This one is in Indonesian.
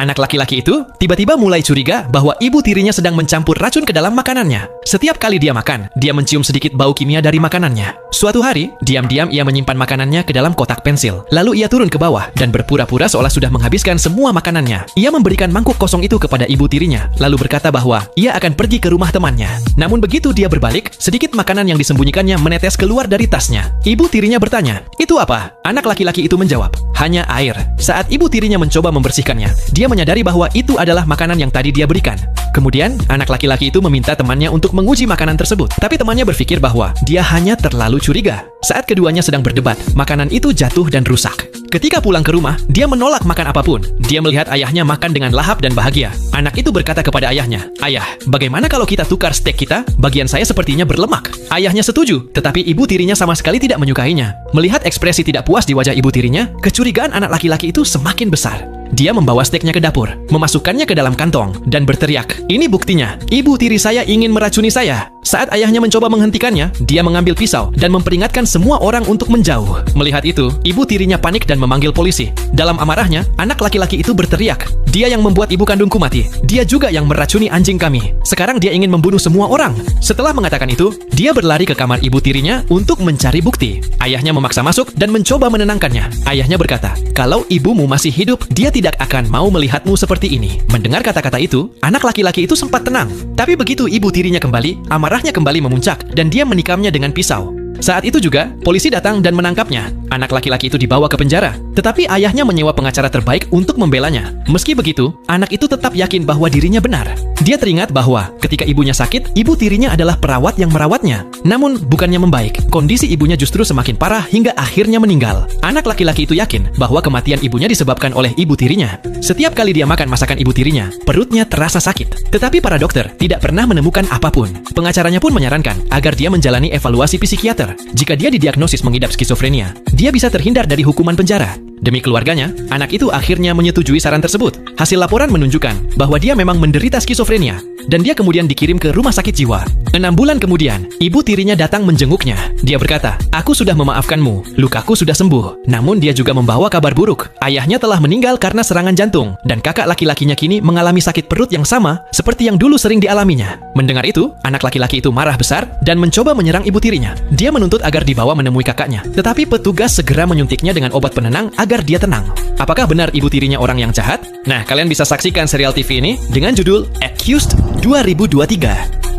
Anak laki-laki itu tiba-tiba mulai curiga bahwa ibu tirinya sedang mencampur racun ke dalam makanannya. Setiap kali dia makan, dia mencium sedikit bau kimia dari makanannya. Suatu hari, diam-diam ia menyimpan makanannya ke dalam kotak pensil. Lalu ia turun ke bawah dan berpura-pura seolah sudah menghabiskan semua makanannya. Ia memberikan mangkuk kosong itu kepada ibu tirinya, lalu berkata bahwa ia akan pergi ke rumah temannya. Namun begitu dia berbalik, sedikit makanan yang disembunyikannya menetes keluar dari tasnya. Ibu tirinya bertanya, "Itu apa?" Anak laki-laki itu menjawab, "Hanya air." Saat ibu tirinya mencoba membersihkannya, dia menyadari bahwa itu adalah makanan yang tadi dia berikan. Kemudian, anak laki-laki itu meminta temannya untuk menguji makanan tersebut. Tapi temannya berpikir bahwa dia hanya terlalu curiga. Saat keduanya sedang berdebat, makanan itu jatuh dan rusak. Ketika pulang ke rumah, dia menolak makan apapun. Dia melihat ayahnya makan dengan lahap dan bahagia. Anak itu berkata kepada ayahnya, "Ayah, bagaimana kalau kita tukar steak kita? Bagian saya sepertinya berlemak." Ayahnya setuju, tetapi ibu tirinya sama sekali tidak menyukainya. Melihat ekspresi tidak puas di wajah ibu tirinya, kecurigaan anak laki-laki itu semakin besar. Dia membawa steaknya ke dapur, memasukkannya ke dalam kantong, dan berteriak, "Ini buktinya, ibu tiri saya ingin meracuni saya." Saat ayahnya mencoba menghentikannya, dia mengambil pisau dan memperingatkan semua orang untuk menjauh. Melihat itu, ibu tirinya panik dan memanggil polisi. Dalam amarahnya, anak laki-laki itu berteriak, "Dia yang membuat ibu kandungku mati. Dia juga yang meracuni anjing kami. Sekarang dia ingin membunuh semua orang." Setelah mengatakan itu, dia berlari ke kamar ibu tirinya untuk mencari bukti. Ayahnya memaksa masuk dan mencoba menenangkannya. Ayahnya berkata, "Kalau ibumu masih hidup, dia tidak akan mau melihatmu seperti ini." Mendengar kata-kata itu, anak laki-laki itu sempat tenang. Tapi begitu ibu tirinya kembali, amarahnya kembali memuncak dan dia menikamnya dengan pisau. Saat itu juga, polisi datang dan menangkapnya. Anak laki-laki itu dibawa ke penjara. Tetapi ayahnya menyewa pengacara terbaik untuk membelanya. Meski begitu, anak itu tetap yakin bahwa dirinya benar. Dia teringat bahwa ketika ibunya sakit, ibu tirinya adalah perawat yang merawatnya. Namun, bukannya membaik, kondisi ibunya justru semakin parah hingga akhirnya meninggal. Anak laki-laki itu yakin bahwa kematian ibunya disebabkan oleh ibu tirinya. Setiap kali dia makan masakan ibu tirinya, perutnya terasa sakit. Tetapi para dokter tidak pernah menemukan apapun. Pengacaranya pun menyarankan agar dia menjalani evaluasi psikiater. Jika dia didiagnosis mengidap skizofrenia, dia bisa terhindar dari hukuman penjara. Demi keluarganya, anak itu akhirnya menyetujui saran tersebut. Hasil laporan menunjukkan bahwa dia memang menderita skizofrenia, dan dia kemudian dikirim ke rumah sakit jiwa. 6 bulan kemudian, ibu tirinya datang menjenguknya. Dia berkata, "Aku sudah memaafkanmu, lukaku sudah sembuh." Namun dia juga membawa kabar buruk. Ayahnya telah meninggal karena serangan jantung, dan kakak laki-lakinya kini mengalami sakit perut yang sama seperti yang dulu sering dialaminya. Mendengar itu, anak laki-laki itu marah besar dan mencoba menyerang ibu tirinya. Dia menuntut agar dibawa menemui kakaknya, tetapi petugas segera menyuntiknya dengan obat penenang agar dia tenang. Apakah benar ibu tirinya orang yang jahat? Nah, kalian bisa saksikan serial TV ini dengan judul Accused 2023.